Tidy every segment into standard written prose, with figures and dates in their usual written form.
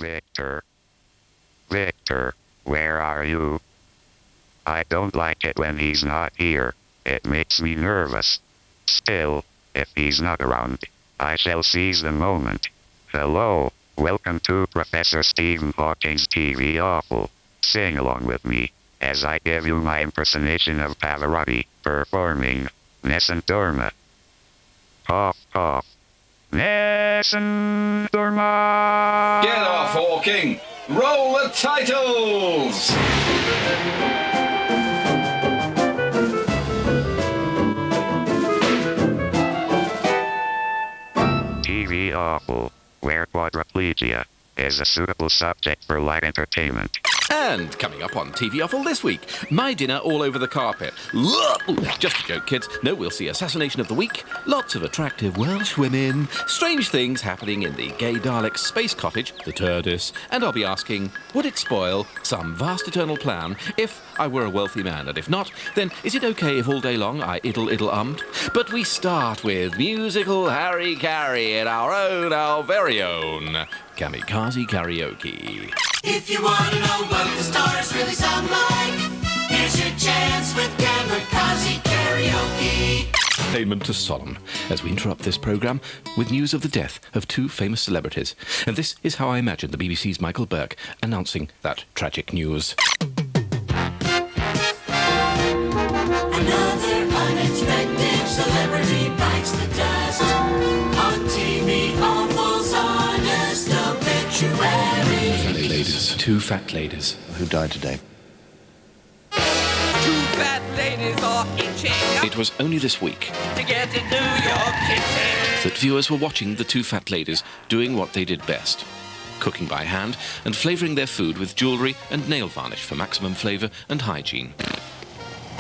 Victor. Victor, where are you? I don't like it when he's not here. It makes me nervous. Still, if he's not around, I shall seize the moment. Hello, welcome to Professor Stephen Hawking's TV Offal. Sing along with me, as I give you my impersonation of Pavarotti, performing Nessun Dorma. Cough, cough. Nessun Dorma! Get off, Hawking! Roll the titles! TV Offal, where quadriplegia is a suitable subject for light entertainment. And coming up on TV Offal this week, my dinner all over the carpet. Just a joke, kids. No, we'll see Assassination of the Week, lots of attractive Welsh women, strange things happening in the Gay Daleks space cottage, the TARDIS, and I'll be asking, would it spoil some vast eternal plan if I were a wealthy man? And if not, then is it okay if all day long I iddle-ummed? But we start with musical Harry Carey in our very own Kamikaze Karaoke. If you want to know what the stars really sound like, here's your chance with Kamikaze Karaoke. Payment is solemn as we interrupt this programme with news of the death of two famous celebrities. And this is how I imagine the BBC's Michael Buerk announcing that tragic news. Another unexpected celebrity bites the dust. On TV, Offal's honest obituary. Two fat ladies. Who died today? Two fat ladies are itching It was only this week to get into your kitchen. that viewers were watching the two fat ladies doing what they did best. Cooking by hand and flavouring their food with jewellery and nail varnish for maximum flavour and hygiene.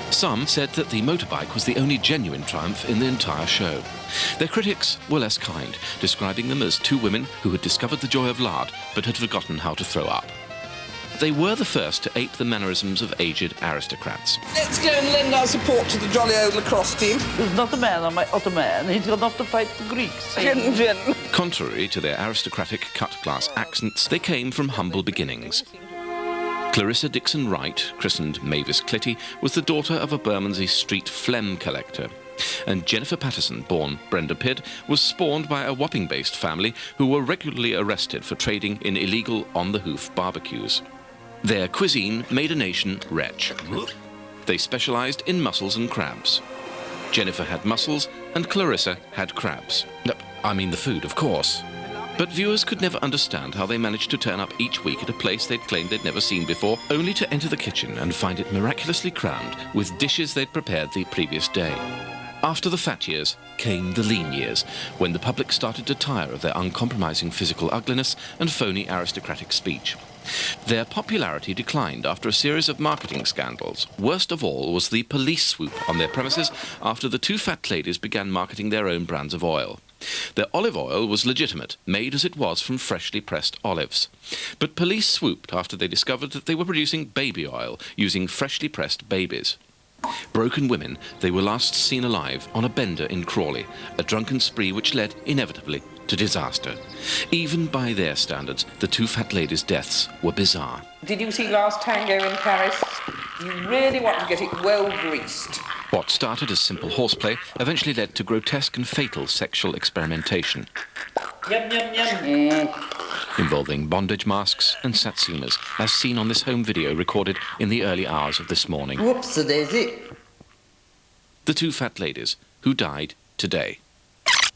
Some said that the motorbike was the only genuine triumph in the entire show. Their critics were less kind, describing them as two women who had discovered the joy of lard but had forgotten how to throw up. They were the first to ape the mannerisms of aged aristocrats. Let's go and lend our support to the jolly old lacrosse team. There's not a man on my Ottoman. He's gone off to fight the Greeks. Contrary to their aristocratic cut-glass accents, they came from humble beginnings. Clarissa Dixon Wright, christened Mavis Clitty, was the daughter of a Bermondsey Street phlegm collector. And Jennifer Patterson, born Brenda Pidd, was spawned by a Wapping-based family who were regularly arrested for trading in illegal on-the-hoof barbecues. Their cuisine made a nation retch. They specialised in mussels and crabs. Jennifer had mussels and Clarissa had crabs. I mean the food, of course. But viewers could never understand how they managed to turn up each week at a place they'd claimed they'd never seen before, only to enter the kitchen and find it miraculously crammed with dishes they'd prepared the previous day. After the fat years came the lean years, when the public started to tire of their uncompromising physical ugliness and phony aristocratic speech. Their popularity declined after a series of marketing scandals. Worst of all was the police swoop on their premises after the two fat ladies began marketing their own brands of oil. Their olive oil was legitimate, made as it was from freshly pressed olives. But police swooped after they discovered that they were producing baby oil using freshly pressed babies. Broken women, they were last seen alive on a bender in Crawley, a drunken spree which led, inevitably, to disaster. Even by their standards, the two fat ladies' deaths were bizarre. Did you see Last Tango in Paris? You really want to get it well greased. What started as simple horseplay eventually led to grotesque and fatal sexual experimentation. Yum, yum, yum. Involving bondage masks and satsumas, as seen on this home video recorded in the early hours of this morning. Whoops-a-daisy. The two fat ladies who died today.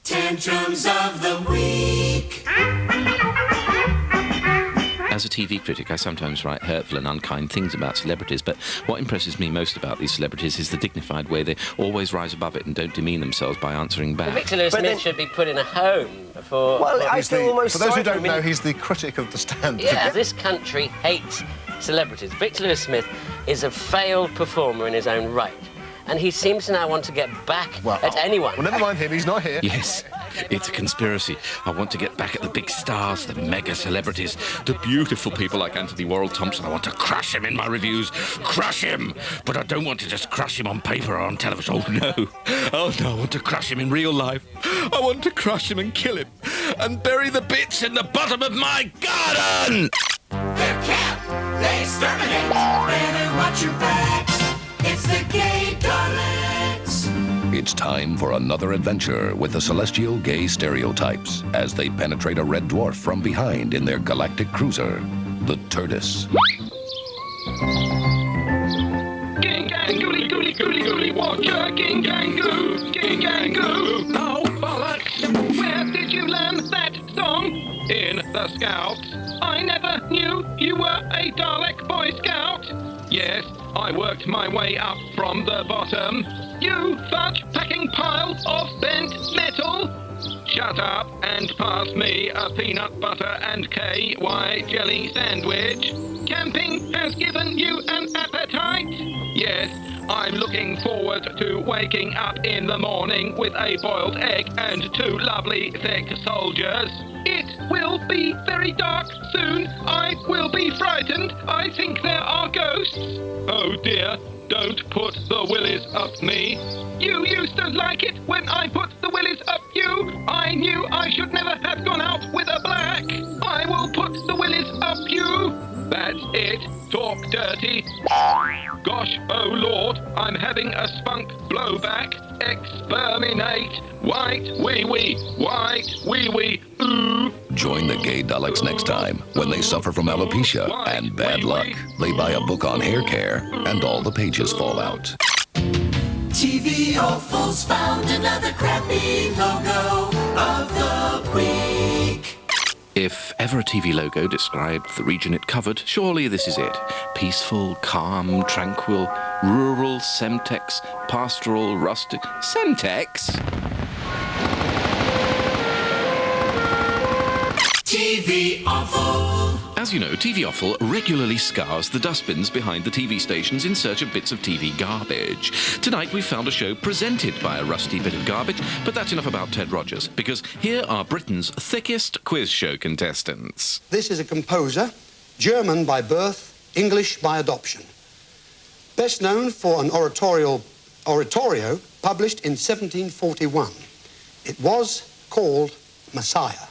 Tantrums of the Week. As a TV critic, I sometimes write hurtful and unkind things about celebrities, but what impresses me most about these celebrities is the dignified way they always rise above it and don't demean themselves by answering back. Victor Lewis Smith should be put in a home for... Well, I feel almost for those who don't know, he's the critic of The Stand. Yeah, this country hates celebrities. Victor Lewis Smith is a failed performer in his own right, and he seems to now want to get back at anyone. Well, never mind him, he's not here. Yes, It's a conspiracy. I want to get back at the big stars, the mega celebrities, the beautiful people like Anthony Worrell Thompson. I want to crush him in my reviews. Crush him! But I don't want to just crush him on paper or on television. Oh, no. Oh, no, I want to crush him in real life. I want to crush him and kill him and bury the bits in the bottom of my garden! They're camp, they exterminate. Better watch your backs. It's the Gay Daleks. It's time for another adventure with the celestial gay stereotypes as they penetrate a red dwarf from behind in their galactic cruiser, the Turdus. Ging gang gooly gooly gooly gooly watcher, ging gang goo, ging gang goo. Oh bollocks! Where did you learn that song? In the Scouts. I never knew you were a Dalek Boy Scout. Yes, I worked my way up from the bottom. You fudge-packing pile of bent metal! Shut up and pass me a peanut butter and KY jelly sandwich. Camping has given you an appetite? Yes, I'm looking forward to waking up in the morning with a boiled egg and 2 lovely thick soldiers. It will be very dark soon. I will be frightened. I think there are ghosts. Oh dear, don't put the willies up me. You used to like it when I put the willies up you. I knew I should never have gone out with a black. I will put the willies up you. That's it. Talk dirty. Gosh, oh Lord, I'm having a spunk blowback. Exterminate. White wee wee. White wee wee. Ooh. Join the Gay Daleks next time when they suffer from alopecia and bad luck. They buy a book on hair care and all the pages fall out. TV Offal's found another crappy logo of the week. If ever a TV logo described the region it covered, surely this is it. Peaceful, calm, tranquil, rural, Semtex, pastoral, rustic... Semtex? TV Offal. As you know, TV Offal regularly scours the dustbins behind the TV stations in search of bits of TV garbage. Tonight we found a show presented by a rusty bit of garbage, but that's enough about Ted Rogers, because here are Britain's thickest quiz show contestants. This is a composer, German by birth, English by adoption. Best known for an oratorio published in 1741. It was called Messiah.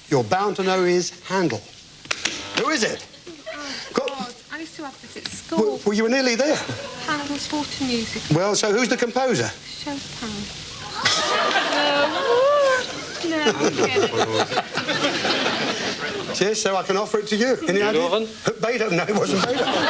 You're bound to know is Handel. Who is it? God, I used to have this at school. Well, you were nearly there. Handel's water music. Well, so who's the composer? Chopin. No, forget it. Yes, so I can offer it to you. Any idea? Beethoven? No, it wasn't Beethoven.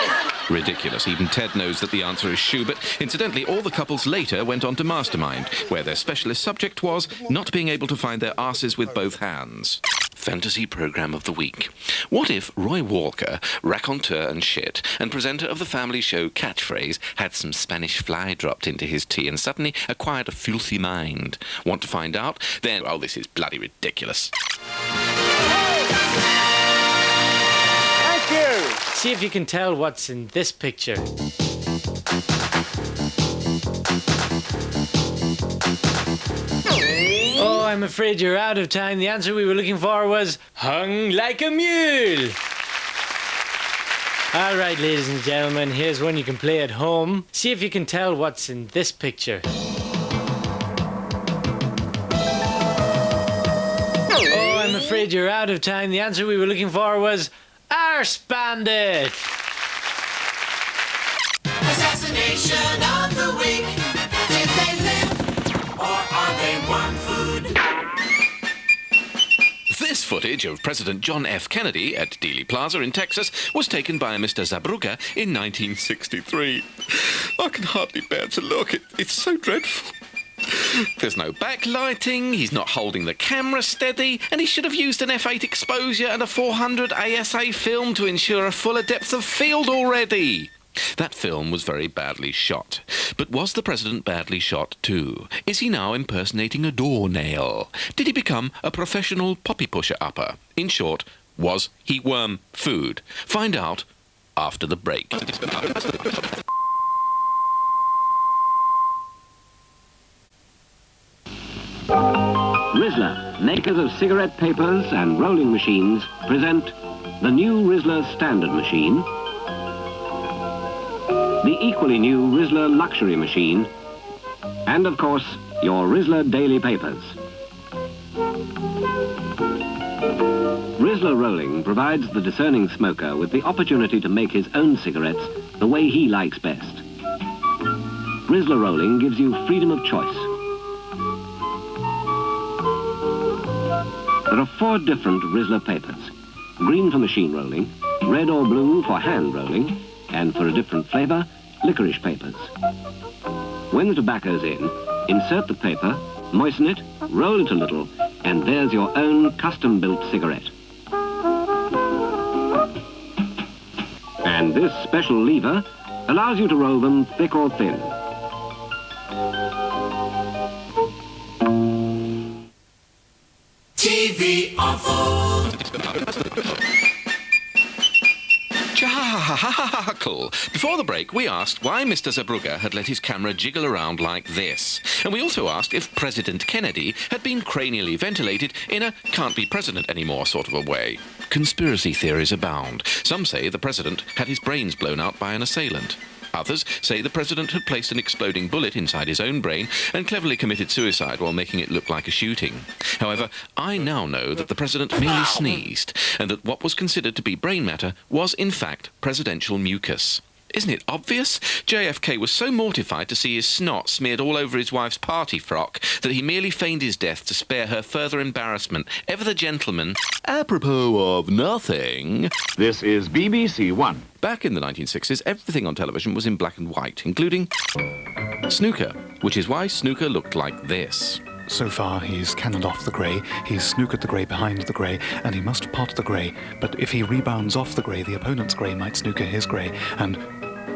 Ridiculous. Even Ted knows that the answer is Schubert. Incidentally, all the couples later went on to Mastermind, where their specialist subject was not being able to find their arses with both hands. Fantasy Programme of the Week. What if Roy Walker, raconteur and shit, and presenter of the family show Catchphrase, had some Spanish fly dropped into his tea and suddenly acquired a filthy mind? Want to find out? Then, oh, this is bloody ridiculous. Thank you! See if you can tell what's in this picture. Oh, I'm afraid you're out of time. The answer we were looking for was hung like a mule. All right, ladies and gentlemen, here's one you can play at home. See if you can tell what's in this picture. Oh, I'm afraid you're out of time. The answer we were looking for was Arse Bandit. Assassination of the week. Did they live or are they worm food? This footage of President John F. Kennedy at Dealey Plaza in Texas was taken by Mr. Zabruga in 1963. I can hardly bear to look. It's so dreadful. There's no backlighting, he's not holding the camera steady, and he should have used an f8 exposure and a 400 ASA film to ensure a fuller depth of field already. That film was very badly shot. But was the president badly shot too? Is he now impersonating a doornail? Did he become a professional poppy pusher-upper? In short, was he worm food? Find out after the break. Rizzler, makers of cigarette papers and rolling machines, present the new Rizzler Standard Machine, the equally new Rizzler Luxury Machine, and of course, your Rizzler Daily Papers. Rizzler Rolling provides the discerning smoker with the opportunity to make his own cigarettes the way he likes best. Rizzler Rolling gives you freedom of choice. There are 4 different Rizzler papers. Green for machine rolling, red or blue for hand rolling, and for a different flavour, licorice papers. When the tobacco's in, insert the paper, moisten it, roll it a little, and there's your own custom-built cigarette. And this special lever allows you to roll them thick or thin. TV Offal. Chuckle. Before the break, we asked why Mr. Zeebrugge had let his camera jiggle around like this. And we also asked if President Kennedy had been cranially ventilated in a can't-be-president-anymore sort of a way. Conspiracy theories abound. Some say the president had his brains blown out by an assailant. Others say the president had placed an exploding bullet inside his own brain and cleverly committed suicide while making it look like a shooting. However, I now know that the president merely sneezed, and that what was considered to be brain matter was, in fact, presidential mucus. Isn't it obvious? JFK was so mortified to see his snot smeared all over his wife's party frock that he merely feigned his death to spare her further embarrassment. Ever the gentleman. Apropos of nothing. This is BBC One. Back in the 1960s, everything on television was in black and white, including snooker, which is why snooker looked like this. So far, he's cannoned off the grey, he's snookered the grey behind the grey, and he must pot the grey. But if he rebounds off the grey, the opponent's grey might snooker his grey, and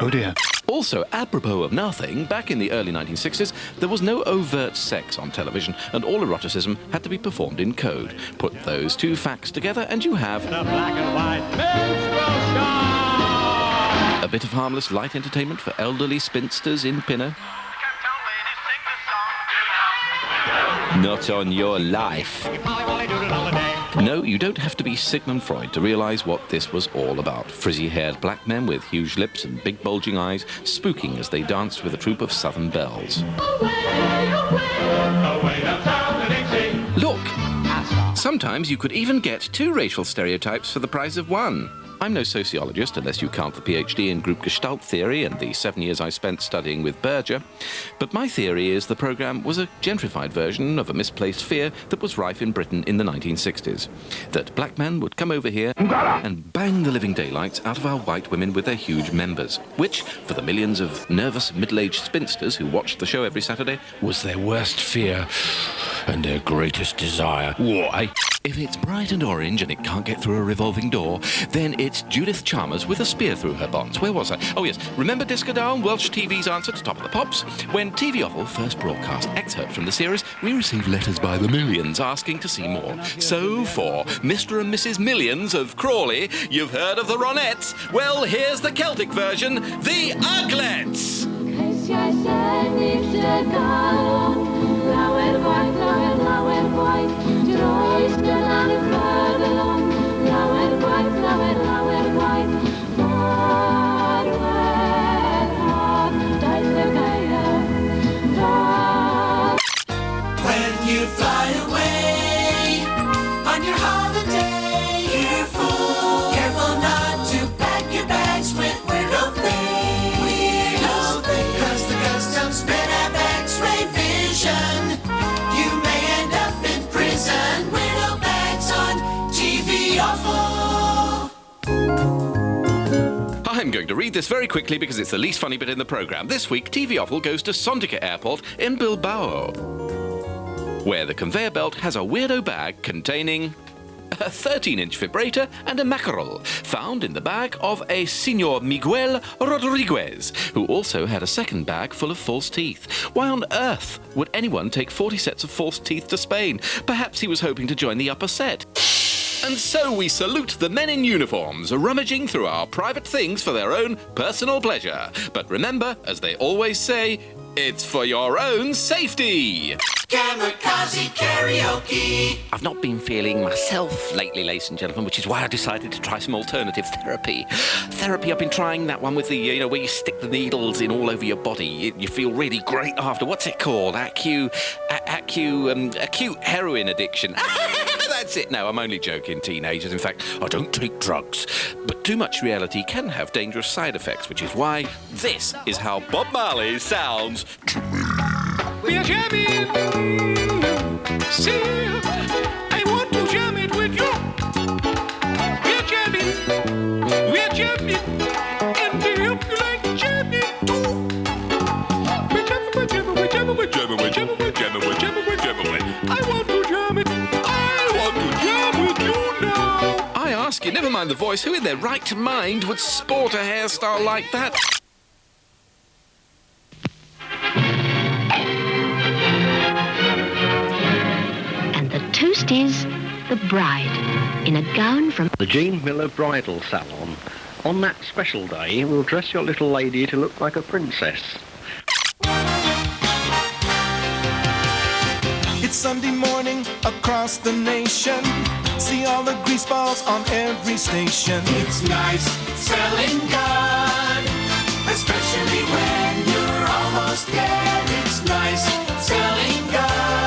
oh dear. Also, apropos of nothing, back in the early 1960s, there was no overt sex on television, and all eroticism had to be performed in code. Put those 2 facts together, and you have The black and white minstrel show. a bit of harmless light entertainment for elderly spinsters in Pinner. Not on your life. No, you don't have to be Sigmund Freud to realise what this was all about. Frizzy-haired black men with huge lips and big bulging eyes, spooking as they danced with a troupe of southern belles. Look! Sometimes you could even get 2 racial stereotypes for the price of 1. I'm no sociologist, unless you count the PhD in group Gestalt theory and the 7 years I spent studying with Berger, but my theory is the programme was a gentrified version of a misplaced fear that was rife in Britain in the 1960s. That black men would come over here and bang the living daylights out of our white women with their huge members, which, for the millions of nervous middle-aged spinsters who watched the show every Saturday, was their worst fear and their greatest desire. Why? If it's bright and orange and it can't get through a revolving door, then it's Judith Chalmers with a spear through her bonds. Where was I? Oh yes, remember Disco Down, Welsh TV's answer to Top of the Pops? When TV Offal first broadcast excerpts from the series, we received letters by the millions asking to see more. So for Mr. and Mrs. Millions of Crawley, you've heard of the Ronettes? Well, here's the Celtic version, the Uglets! When you fly away on your holiday, careful not to pack your bags with weirdo things. Cause the customs men have X-ray vision. You may end up in prison. Weirdo bags on TV Offal. I'm going to read this very quickly because it's the least funny bit in the programme. This week, TV Offal goes to Sontica Airport in Bilbao, where the conveyor belt has a weirdo bag containing a 13-inch vibrator and a mackerel, found in the bag of a Senor Miguel Rodriguez, who also had a second bag full of false teeth. Why on earth would anyone take 40 sets of false teeth to Spain? Perhaps he was hoping to join the upper set. And so we salute the men in uniforms, rummaging through our private things for their own personal pleasure. But remember, as they always say, it's for your own safety. Kamikaze karaoke. I've not been feeling myself lately, ladies and gentlemen, which is why I decided to try some alternative therapy. I've been trying that one with the, where you stick the needles in all over your body. You feel really great after. What's it called? Acute heroin addiction. That's it. No, I'm only joking, teenagers. In fact, I don't take drugs. But too much reality can have dangerous side effects, which is why this is how Bob Marley sounds to me. We are jamming. See, I want to jam it with you. We are jamming. We are jamming. And we hope you like jamming too. We're jamming, we're jamming, we're jamming, we're jamming, we're jamming, we're jamming, we're jamming, we're jamming. I want to jam it. I want to jam with you now. I ask you, never mind the voice, who in their right mind would sport a hairstyle like that? Toast is the bride in a gown from the Jean Miller Bridal Salon. On that special day, we'll dress your little lady to look like a princess. It's Sunday morning across the nation. See all the grease balls on every station. It's nice selling good, especially when you're almost dead. It's nice selling good.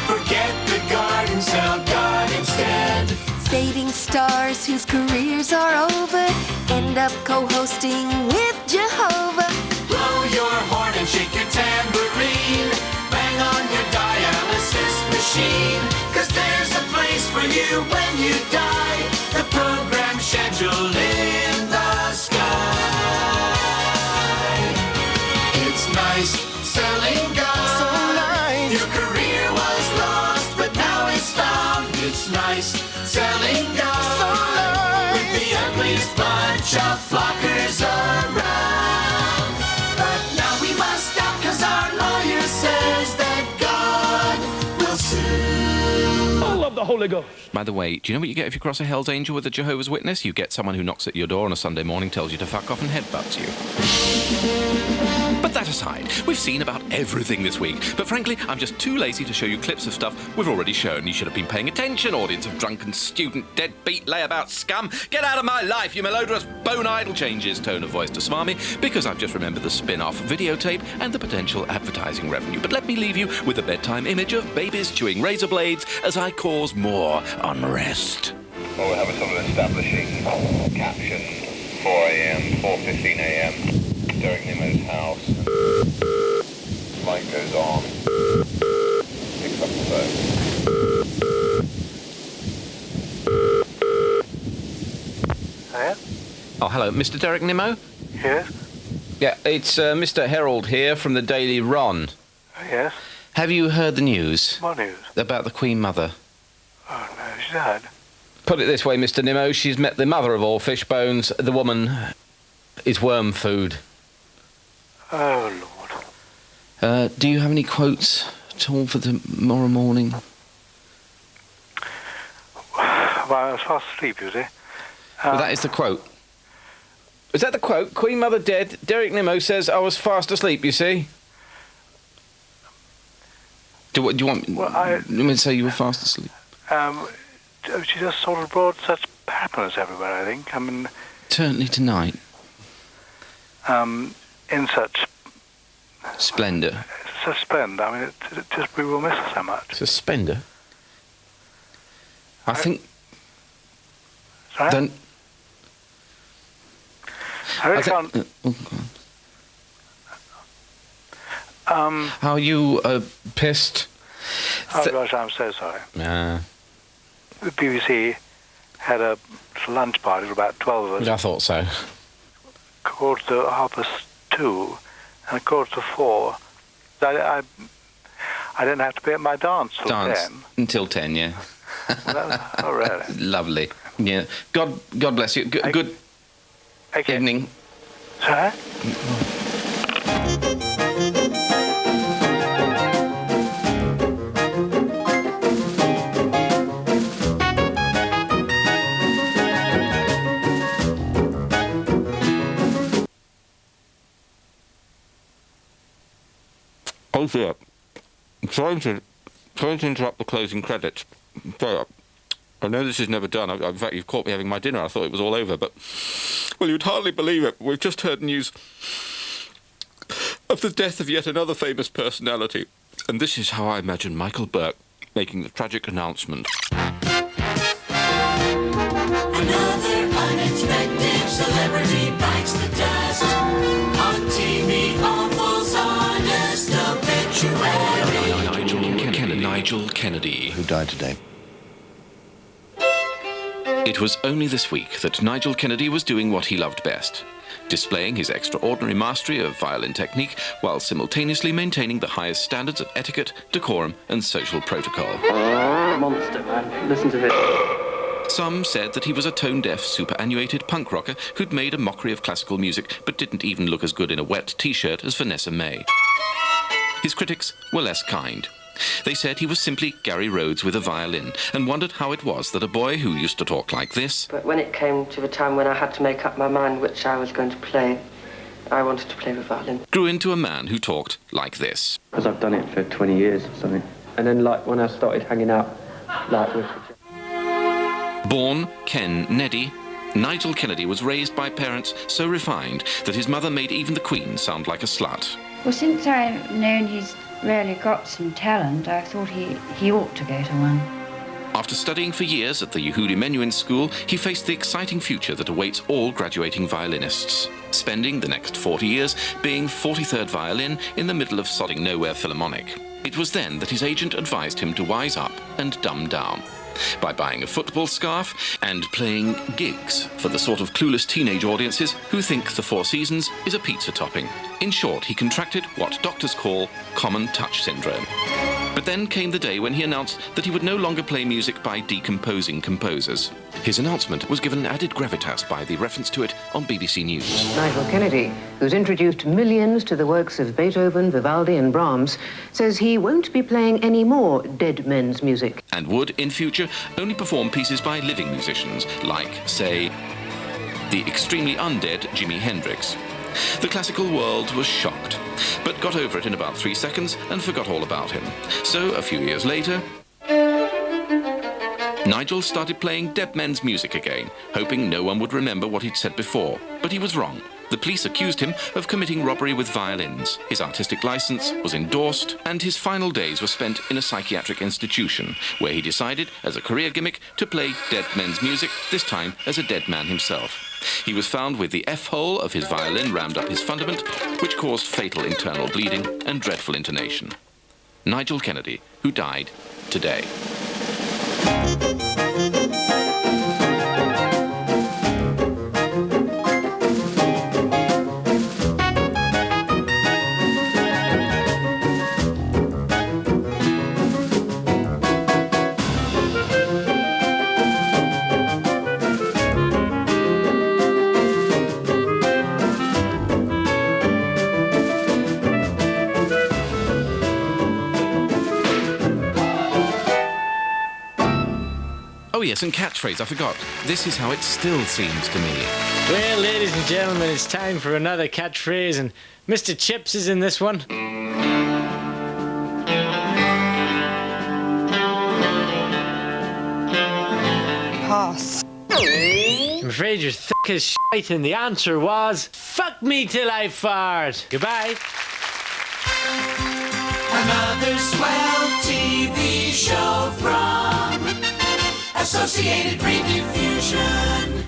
Forget the garden, sell God instead. Fading stars whose careers are over end up co-hosting with Jehovah. Blow your horn and shake your tambourine. Bang on your dialysis machine. 'Cause there's a place for you when you die. The program scheduled in the sky. It's nice selling God. So nice. Your career was lost, but now it's found. It's nice selling God. So nice. With the ugliest bunch of flockers around. But now we must stop, 'cause our lawyer says that God will sue. Full of the Holy Ghost. By the way, do you know what you get if you cross a Hell's Angel with a Jehovah's Witness? You get someone who knocks at your door on a Sunday morning, tells you to fuck off and headbutts you. But that aside, we've seen about everything this week. But frankly, I'm just too lazy to show you clips of stuff we've already shown. You should have been paying attention, audience of drunken student, deadbeat, layabout scum. Get out of my life, you malodorous bone idle. Change his tone of voice to smarmy, because I've just remembered the spin-off videotape and the potential advertising revenue. But let me leave you with a bedtime image of babies chewing razor blades as I cause more unrest. Well, we have a sort of establishing caption, 4 a.m., 4:15 a.m., Derek Nimmo's house. Light goes on. Picks up the phone. Hiya? Oh, hello, Mr. Derek Nimmo? Yes? Yeah, it's Mr. Herald here from the Daily Ron. Yes? Have you heard the news? What news? About the Queen Mother? Oh, no, she's died. Put it this way, Mr. Nimmo, she's met the mother of all fish bones. The woman is worm food. Oh, Lord. Do you have any quotes at all for tomorrow morning? Well, I was fast asleep, you see. Well, that is the quote. Is that the quote? Queen Mother dead. Derek Nimmo says I was fast asleep, you see. Do you want me to say you were fast asleep? She just sort of brought such happiness everywhere, I think. I mean... Certainly tonight. In such... Splendour. Such splendour. I mean, it just, we will miss her so much. It's a splendour. I think... Sorry? Then... I really can't... Are you pissed? Oh, gosh, I'm so sorry. The BBC had a lunch party for about 12 of us. I thought so. 2:45 and 4:45. I didn't have to be at my dance till 10. Until 10, yeah. Oh, really? Lovely. Yeah. God bless you. Good evening. Sorry? Close it up. Sorry to interrupt the closing credits. Sorry, I know this is never done. In fact, you've caught me having my dinner. I thought it was all over, but... Well, you'd hardly believe it. We've just heard news of the death of yet another famous personality. And this is how I imagine Michael Buerk making the tragic announcement. Another unexpected celebrity bites the dust. On TV, Offal's honest obituary. Nigel Kennedy. Who died today? It was only this week that Nigel Kennedy was doing what he loved best, displaying his extraordinary mastery of violin technique while simultaneously maintaining the highest standards of etiquette, decorum and social protocol. Monster, man. Listen to this. Some said that he was a tone-deaf, superannuated punk rocker who'd made a mockery of classical music but didn't even look as good in a wet T-shirt as Vanessa May. His critics were less kind. They said he was simply Gary Rhodes with a violin and wondered how it was that a boy who used to talk like this... But when it came to the time when I had to make up my mind which I was going to play, I wanted to play the violin. ...grew into a man who talked like this. Because I've done it for 20 years or something. And then, like, when I started hanging out, like, with... Born Ken Neddy, Nigel Kennedy was raised by parents so refined that his mother made even the Queen sound like a slut. Well, since I've known he's really got some talent, I thought he ought to go to one. After studying for years at the Yehudi Menuhin School, he faced the exciting future that awaits all graduating violinists, spending the next 40 years being 43rd violin in the middle of sodding nowhere Philharmonic. It was then that his agent advised him to wise up and dumb down by buying a football scarf and playing gigs for the sort of clueless teenage audiences who think the Four Seasons is a pizza topping. In short, he contracted what doctors call common touch syndrome. But then came the day when he announced that he would no longer play music by decomposing composers. His announcement was given added gravitas by the reference to it on BBC News. Nigel Kennedy, who's introduced millions to the works of Beethoven, Vivaldi and Brahms, says he won't be playing any more dead men's music. And would, in future, only perform pieces by living musicians, like, say, the extremely undead Jimi Hendrix. The classical world was shocked, but got over it in about 3 seconds and forgot all about him. So, a few years later, Nigel started playing dead men's music again, hoping no one would remember what he'd said before. But he was wrong. The police accused him of committing robbery with violins. His artistic license was endorsed, and his final days were spent in a psychiatric institution, where he decided, as a career gimmick, to play dead men's music, this time as a dead man himself. He was found with the F-hole of his violin rammed up his fundament, which caused fatal internal bleeding and dreadful intonation. Nigel Kennedy, who died today. Oh yes, and catchphrase, I forgot. This is how it still seems to me. Well, ladies and gentlemen, it's time for another catchphrase, and Mr. Chips is in this one. Pass. I'm afraid you're thick as shite, and the answer was, fuck me till I fart. Goodbye. Another swell TV show from Associated Rediffusion.